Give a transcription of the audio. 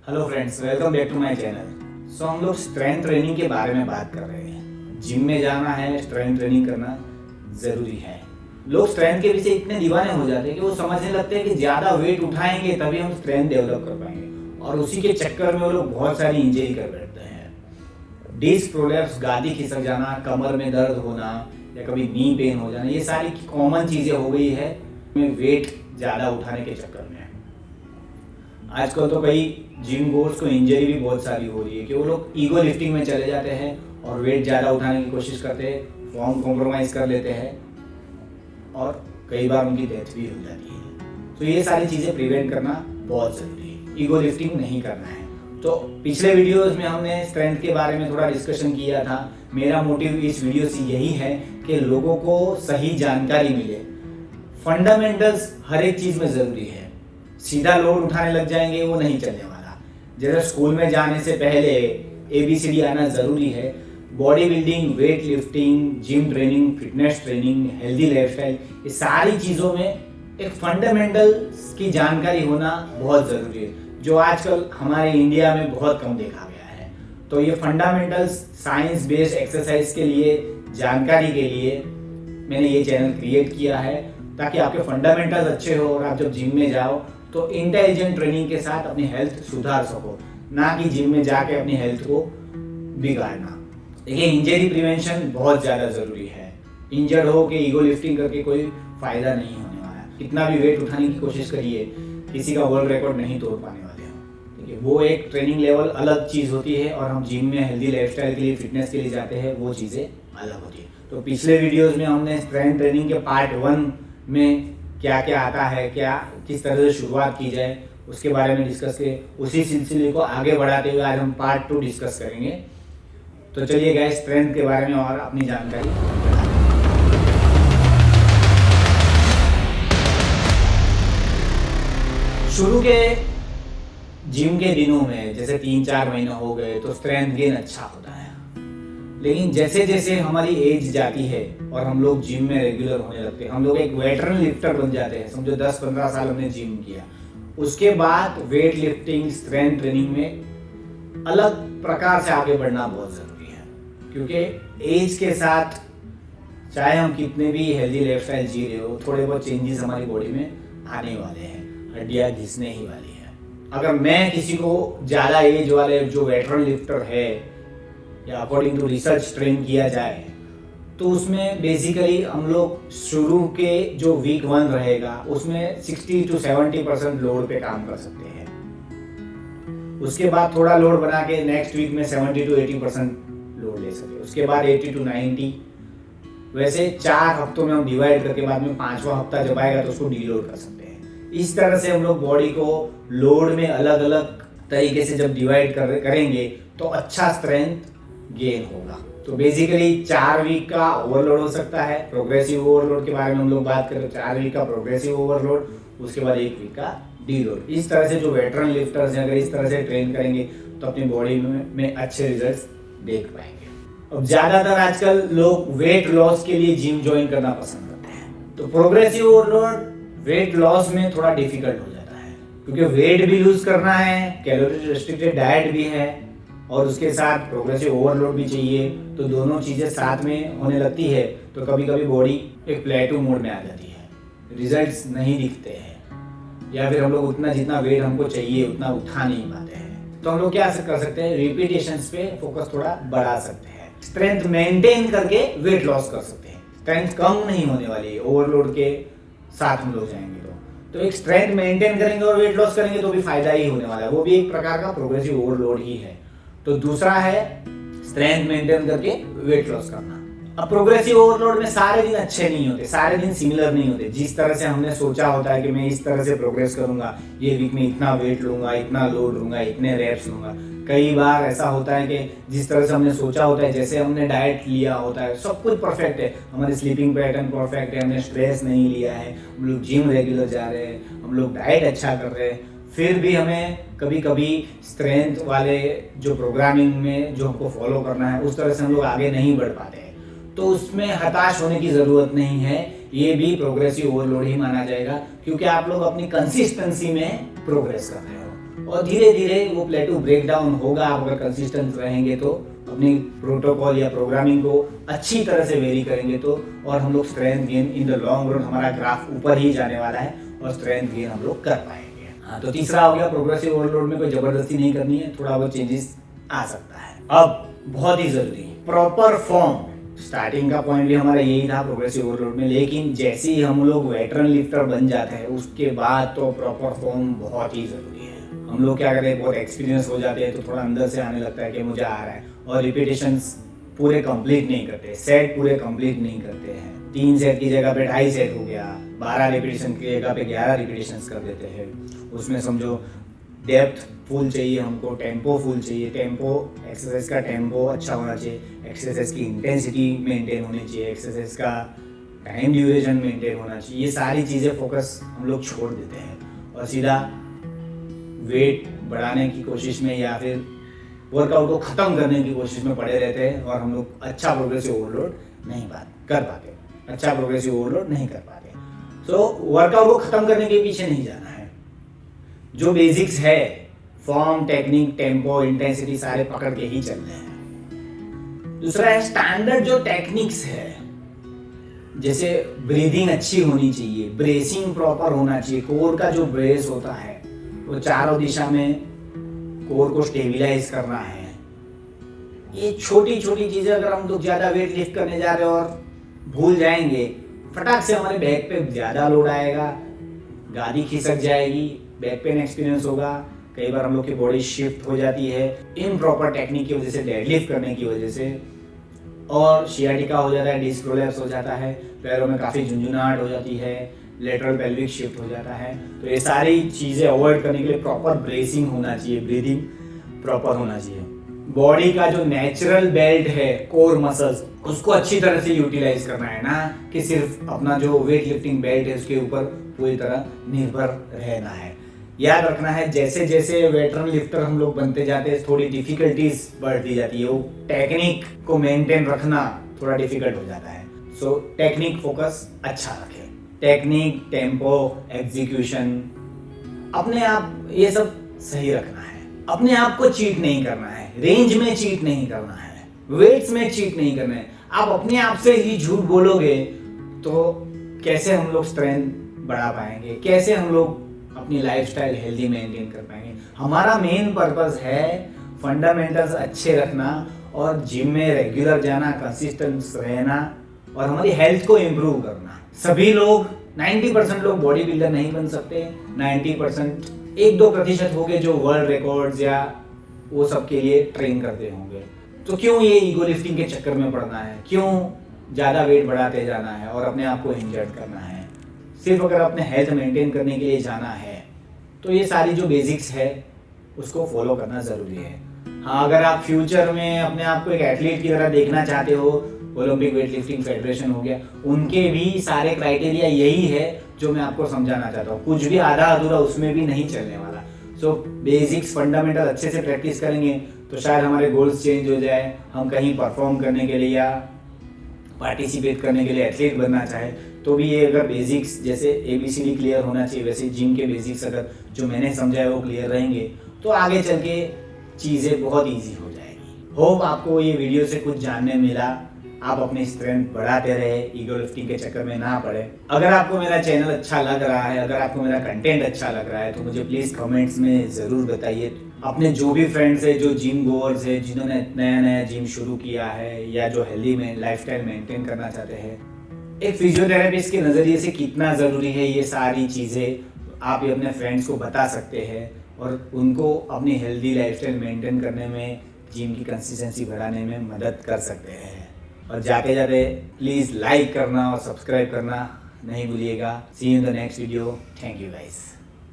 Hello friends, welcome back to my channel. हम लोग strength training के बारे में बात कर रहे हैं। जिम में जाना है, स्ट्रेंथ ट्रेनिंग करना ज़रूरी है। लोग स्ट्रेंथ के पीछे इतने दीवाने हो जाते हैं कि वो समझने लगते हैं कि ज़्यादा वेट उठाएंगे तभी हम स्ट्रेंथ डेवलप कर पाएंगे, और उसी के चक्कर में वो लोग बहुत सारी इंजरी कर बैठते हैं। डिस्क प्रोलैप्स, गादी खिसक जाना, कमर में दर्द होना या कभी नी पेन हो जाना, ये सारी कॉमन चीज़ें हो गई है वेट ज़्यादा उठाने के चक्कर में। आजकल तो कई जिम गोर्स को इंजरी भी बहुत सारी हो रही है कि वो लोग ईगो लिफ्टिंग में चले जाते हैं और वेट ज़्यादा उठाने की कोशिश करते हैं, फॉर्म कॉम्प्रोमाइज़ कर लेते हैं और कई बार उनकी डेथ भी हो जाती है। तो ये सारी चीज़ें प्रिवेंट करना बहुत ज़रूरी है, ईगो लिफ्टिंग नहीं करना है। तो पिछले वीडियोस में हमने स्ट्रेंथ के बारे में थोड़ा डिस्कशन किया था। मेरा मोटिव इस वीडियो से यही है कि लोगों को सही जानकारी मिले। फंडामेंटल्स हर एक चीज़ में ज़रूरी है। सीधा लोड उठाने लग जाएंगे वो नहीं चलने वाला। जैसे स्कूल में जाने से पहले ABCD आना ज़रूरी है। Body building, weight lifting, gym training, fitness training, healthy lifestyle, ये सारी चीज़ों में एक फंडामेंटल्स की जानकारी होना बहुत ज़रूरी है, जो आजकल हमारे इंडिया में बहुत कम देखा गया है। तो ये फंडामेंटल्स साइंस बेस्ड एक्सरसाइज के लिए, जानकारी के लिए मैंने ये चैनल क्रिएट किया है, ताकि आपके फंडामेंटल्स अच्छे हो और आप जब जिम में जाओ तो इंटेलिजेंट ट्रेनिंग के साथ अपनी हेल्थ सुधार सको, ना कि जिम में जाके अपनी हेल्थ को बिगाड़ना। देखिए, इंजरी प्रिवेंशन बहुत ज़्यादा ज़रूरी है। इंजर्ड हो के ईगो लिफ्टिंग करके कोई फ़ायदा नहीं होने वाला। कितना भी वेट उठाने की कोशिश करिए, किसी का वर्ल्ड रिकॉर्ड नहीं तोड़ पाने वाले हो। ठीक है, वो एक ट्रेनिंग लेवल अलग चीज़ होती है, और हम जिम में हेल्दी लाइफस्टाइल के लिए, फिटनेस के लिए जाते हैं, वो चीज़ें अलग होती है। तो पिछले वीडियोज़ में हमने स्ट्रेंथ ट्रेनिंग के पार्ट 1 में क्या क्या आता है, क्या किस तरह से शुरुआत की जाए, उसके बारे में डिस्कस किए। उसी सिलसिले को आगे बढ़ाते हुए आज हम पार्ट 2 डिस्कस करेंगे। तो चलिए गाइस, स्ट्रेंथ के बारे में और अपनी जानकारी बढ़ाते हैं। शुरू के जिम के दिनों में जैसे 3-4 महीने हो गए तो स्ट्रेंथ गेन अच्छा होता है, लेकिन जैसे जैसे हमारी एज जाती है और हम लोग जिम में रेगुलर होने लगते हैं, हम लोग एक वेटरन लिफ्टर बन जाते हैं। समझो 10-15 साल हमने जिम किया, उसके बाद वेट लिफ्टिंग, स्ट्रेंथ ट्रेनिंग में अलग प्रकार से आगे बढ़ना बहुत ज़रूरी है, क्योंकि एज के साथ चाहे हम कितने भी हेल्दी लाइफस्टाइल जी रहे हो, थोड़े बहुत चेंजेस हमारी बॉडी में आने वाले हैं, हड्डियाँ घिसने ही वाली है। अगर मैं किसी को ज़्यादा एज वाले जो वेटरन लिफ्टर है या अकॉर्डिंग टू रिसर्च ट्रेन किया जाए, तो उसमें बेसिकली हम लोग शुरू के जो वीक 1 रहेगा उसमें 60 to 70% लोड पे काम कर सकते हैं। उसके बाद थोड़ा लोड बना के नेक्स्ट वीक में 70 to 80% लोड ले सकते हैं। उसके बाद 80 to 90, वैसे 4 हफ्तों में हम डिवाइड करके बाद में 5वां हफ्ता जब आएगा तो उसको डीलोड कर सकते हैं। इस तरह से हम लोग बॉडी को लोड में अलग अलग तरीके से जब डिवाइड करेंगे तो अच्छा स्ट्रेंथ गेन होगा। तो बेसिकली 4 वीक का ओवरलोड हो सकता है। प्रोग्रेसिव ओवरलोड के बारे में हम लोग बात करें, 4 वीक का प्रोग्रेसिव ओवरलोड, उसके बाद 1 वीक का डीलोड। इस तरह से जो वेटरन लिफ्टर्स हैं, अगर इस तरह से ट्रेन करेंगे तो अपनी बॉडी में अच्छे रिजल्ट्स देख पाएंगे। अब ज़्यादातर आजकल लोग वेट लॉस के लिए जिम ज्वाइन करना पसंद करते हैं, तो प्रोग्रेसिव ओवरलोड वेट लॉस में थोड़ा डिफिकल्ट हो जाता है, क्योंकि वेट भी लूज करना है, कैलोरी रिस्ट्रिक्टेड डाइट भी है, और उसके साथ प्रोग्रेसिव ओवरलोड भी चाहिए। तो दोनों चीज़ें साथ में होने लगती है तो कभी कभी बॉडी एक प्लेटू मोड में आ जाती है, रिजल्ट्स नहीं दिखते हैं, या फिर हम लोग उतना जितना वेट हमको चाहिए उतना उठा नहीं पाते हैं। तो हम लोग क्या कर सकते हैं, रिपीटेशंस पे फोकस थोड़ा बढ़ा सकते हैं, स्ट्रेंथ मेंटेन करके वेट लॉस कर सकते हैं। स्ट्रेंथ कम नहीं होने वाली है ओवरलोड के साथ हम लोग जाएंगे तो एक स्ट्रेंथ मेंटेन करेंगे और वेट लॉस करेंगे तो भी फायदा ही होने वाला है, वो भी एक प्रकार का प्रोग्रेसिव ओवरलोड ही है। तो दूसरा है स्ट्रेंथ मेंटेन करके वेट लॉस करना। अब प्रोग्रेसिव ओवरलोड में सारे दिन अच्छे नहीं होते, सारे दिन सिमिलर नहीं होते। जिस तरह से हमने सोचा होता है कि मैं इस तरह से प्रोग्रेस करूंगा, ये वीक में इतना वेट लूंगा, इतना लोड लूंगा, इतने रेप्स लूंगा, कई बार ऐसा होता है कि जिस तरह से हमने सोचा होता है, जैसे हमने डाइट लिया होता है, सब कुछ परफेक्ट है, हमारी स्लीपिंग पैटर्न परफेक्ट है, हमने स्ट्रेस नहीं लिया है, हम लोग जिम रेगुलर जा रहे हैं, हम लोग डाइट अच्छा कर रहे हैं, फिर भी हमें कभी कभी स्ट्रेंथ वाले जो प्रोग्रामिंग में जो हमको फॉलो करना है उस तरह से हम लोग आगे नहीं बढ़ पाते हैं। तो उसमें हताश होने की ज़रूरत नहीं है, ये भी प्रोग्रेसिव ओवरलोड ही माना जाएगा, क्योंकि आप लोग अपनी कंसिस्टेंसी में प्रोग्रेस कर रहे हो और धीरे धीरे वो प्लेटू ब्रेक डाउन होगा। आप अगर कंसिस्टेंट रहेंगे तो अपनी प्रोटोकॉल या प्रोग्रामिंग को अच्छी तरह से वेरी करेंगे तो, और हम लोग strength gain in the long run, हमारा ग्राफ ऊपर ही जाने वाला है और स्ट्रेंथ गेन हम लोग कर पाएंगे। हाँ, तो तीसरा हो गया प्रोग्रेसिव ओवरलोड में कोई जबरदस्ती नहीं करनी है, थोड़ा बहुत चेंजेस आ सकता है। अब बहुत ही जरूरी प्रॉपर फॉर्म, स्टार्टिंग का पॉइंट भी हमारा यही था प्रोग्रेसिव ओवरलोड में, लेकिन जैसे ही हम लोग वेटरन लिफ्टर बन जाते हैं उसके बाद तो प्रॉपर फॉर्म बहुत ही जरूरी है। हम लोग क्या करते हैं, बहुत एक्सपीरियंस हो जाते हैं तो थोड़ा अंदर से आने लगता है कि मुझे आ रहा है, और रिपीटेशंस पूरे कंप्लीट नहीं करते, सेट पूरे कंप्लीट नहीं करते हैं। 3 सेट की जगह पे 2.5 सेट हो गया, 12 रिपीटेशन की जगह पे 11 रिपीटेशंस कर देते हैं। उसमें समझो डेप्थ फुल चाहिए हमको, टेम्पो फुल चाहिए, टेम्पो एक्सरसाइज का टेम्पो अच्छा होना चाहिए, एक्सरसाइज की इंटेंसिटी मेंटेन होनी चाहिए, एक्सरसाइज का टाइम ड्यूरेशन मेंटेन होना चाहिए। ये सारी चीज़ें फोकस हम लोग छोड़ देते हैं और सीधा वेट बढ़ाने की कोशिश में या फिर वर्कआउट को ख़त्म करने की कोशिश में पड़े रहते हैं, और हम लोग अच्छा प्रोग्रेसिव ओवरलोड नहीं कर पाते, अच्छा प्रोग्रेसिव ओवरलोड नहीं कर पाते। तो वर्कआउट को ख़त्म करने के पीछे नहीं जाना है, जो बेसिक्स है फॉर्म, टेक्निक, टेम्पो, इंटेंसिटी सारे पकड़ के ही चलने हैं। दूसरा है स्टैंडर्ड जो टेक्निक्स है, जैसे ब्रीदिंग अच्छी होनी चाहिए, ब्रेसिंग प्रॉपर होना चाहिए, कोर का जो ब्रेस होता है वो चारों दिशा में कोर को स्टेबिलाइज करना है। ये छोटी छोटी चीजें अगर हम लोग ज्यादा वेट लिफ्ट करने जा रहे हैं और भूल जाएंगे, फटाक से हमारे बैक पे ज्यादा लोड आएगा, गादी खिसक जाएगी, बैक पेन एक्सपीरियंस होगा। कई बार हम लोग की बॉडी शिफ्ट हो जाती है इन प्रॉपर टेक्निक की वजह से, डेडलिफ्ट करने की वजह से, और सियाटिका हो जाता है, डिस्क प्रोलैप्स हो जाता है, पैरों में काफ़ी झुंझुनाहट हो जाती है, लेटरल पेल्विक शिफ्ट हो जाता है। तो ये सारी चीज़ें अवॉइड करने के लिए प्रॉपर ब्रेसिंग होना चाहिए, ब्रीदिंग प्रॉपर होना चाहिए। बॉडी का जो नेचुरल बेल्ट है, कोर मसल्स, उसको अच्छी तरह से यूटिलाइज करना है, ना कि सिर्फ अपना जो वेट लिफ्टिंग बेल्ट है उसके ऊपर पूरी तरह निर्भर रहना है। याद रखना है, जैसे जैसे वेटरन लिफ्टर हम लोग बनते जाते हैं थोड़ी डिफिकल्टीज बढ़ती जाती है, वो टेक्निक को मेंटेन रखना थोड़ा डिफिकल्ट हो जाता है। सो टेक्निक फोकस अच्छा रखें, टेक्निक, टेम्पो, एग्जीक्यूशन, अपने आप ये सब सही रखना है। अपने आप को चीट नहीं करना है, रेंज में चीट नहीं करना है, वेट्स में चीट नहीं करना है। आप अपने आप से ही झूठ बोलोगे तो कैसे हम लोग स्ट्रेंथ बढ़ा पाएंगे, कैसे हम लोग अपनी लाइफस्टाइल हेल्दी मेंटेन कर पाएंगे। हमारा मेन पर्पस है फंडामेंटल्स अच्छे रखना और जिम में रेगुलर जाना, कंसिस्टेंट रहना और हमारी हेल्थ को इम्प्रूव करना। सभी लोग 90% लोग बॉडी बिल्डर नहीं बन सकते, 90% 1-2% होंगे जो वर्ल्ड रिकॉर्ड्स या वो सब के लिए ट्रेन करते होंगे। तो क्यों ये ईगो लिफ्टिंग के चक्कर में पड़ना है, क्यों ज़्यादा वेट बढ़ाते जाना है और अपने आप को इंजर्ड करना है। सिर्फ अगर अपने हेल्थ मेंटेन करने के लिए जाना है तो ये सारी जो बेसिक्स है उसको फॉलो करना ज़रूरी है। हाँ, अगर आप फ्यूचर में अपने आप को एक एथलीट की तरह देखना चाहते हो, ओलंपिक वेट लिफ्टिंग फेडरेशन हो गया, उनके भी सारे क्राइटेरिया यही है जो मैं आपको समझाना चाहता हूँ। कुछ भी आधा अधूरा उसमें भी नहीं चलने वाला। सो बेसिक्स फंडामेंटल अच्छे से प्रैक्टिस करेंगे तो शायद हमारे गोल्स चेंज हो जाए, हम कहीं परफॉर्म करने के लिए या पार्टिसिपेट करने के लिए एथलीट बनना चाहे तो भी ये अगर बेसिक्स जैसे ABCD क्लियर होना चाहिए, वैसे जिम के बेसिक्स अगर जो मैंने समझा है वो क्लियर रहेंगे तो आगे चल के चीज़ें बहुत ईजी हो जाएगी। होप आपको ये वीडियो से कुछ जानने मिला, आप अपनी स्ट्रेंथ बढ़ाते रहे, ईगो लिफ्टिंग के चक्कर में ना पड़े। अगर आपको मेरा चैनल अच्छा लग रहा है, अगर आपको मेरा कंटेंट अच्छा लग रहा है तो मुझे प्लीज़ कमेंट्स में ज़रूर बताइए। अपने जो भी फ्रेंड्स है जो जिम गोअर्स है, जिन्होंने नया नया जिम शुरू किया है या जो हेल्दी में लाइफस्टाइल मेंटेन करना चाहते हैं, एक फिजियोथेरेपिस्ट के नज़रिए से कितना ज़रूरी है ये सारी चीज़ें आप ये अपने फ्रेंड्स को बता सकते हैं और उनको अपनी हेल्दी लाइफस्टाइल मेंटेन करने में, जिम की कंसिस्टेंसी बढ़ाने में मदद कर सकते हैं। और जाते जाते प्लीज़ लाइक करना और सब्सक्राइब करना नहीं भूलिएगा। See you in the next video. Thank you guys.